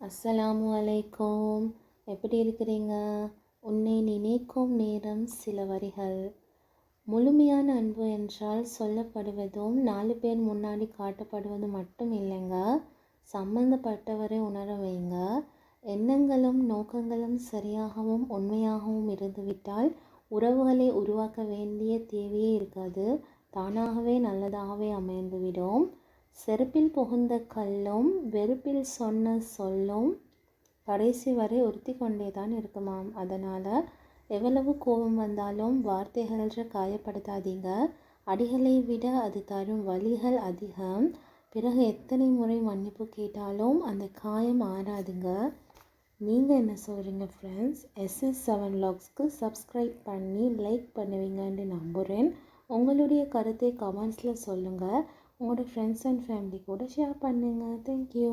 அஸ்ஸலாமு அலைக்கும். எப்படி இருக்கிறீங்க? உன்னை நினைக்கும் நேரம் சில வரிகள். முழுமையான அன்பு என்றால் சொல்லப்படுவதும் 4 பேர் முன்னாடி காட்டப்படுவதும் மட்டும் இல்லைங்க. சம்பந்தப்பட்டவரை உணர வைங்க. எண்ணங்களும் நோக்கங்களும் சரியாகவும் உண்மையாகவும் இருந்துவிட்டால் உறவுகளை உருவாக்க வேண்டிய தேவையே இருக்காது. தானாகவே நல்லதாகவே அமைந்துவிடும். செருப்பில் புகுந்த கல்லும் வெறுப்பில் சொன்ன சொல்லும் கடைசி வரை உறுத்தி கொண்டே தான் இருக்குமாம். அதனால் எவ்வளவு கோபம் வந்தாலும் வார்த்தைகளை காயப்படுத்தாதீங்க. அடிகளை விட அது தரும் வலிகள் அதிகம். பிறகு எத்தனை முறை மன்னிப்பு கேட்டாலும் அந்த காயம் ஆறாதுங்க. நீங்கள் என்ன சொல்கிறீங்க ஃப்ரெண்ட்ஸ்? SS7 Vlogsக்கு சப்ஸ்கிரைப் பண்ணி லைக் பண்ணுவீங்கன்னு நம்புகிறேன். உங்களுடைய கருத்தை கமெண்ட்ஸில் சொல்லுங்கள். உங்களோட ஃப்ரெண்ட்ஸ் அண்ட் ஃபேமிலி கூட ஷேர் பண்ணுங்கள். தேங்க்யூ.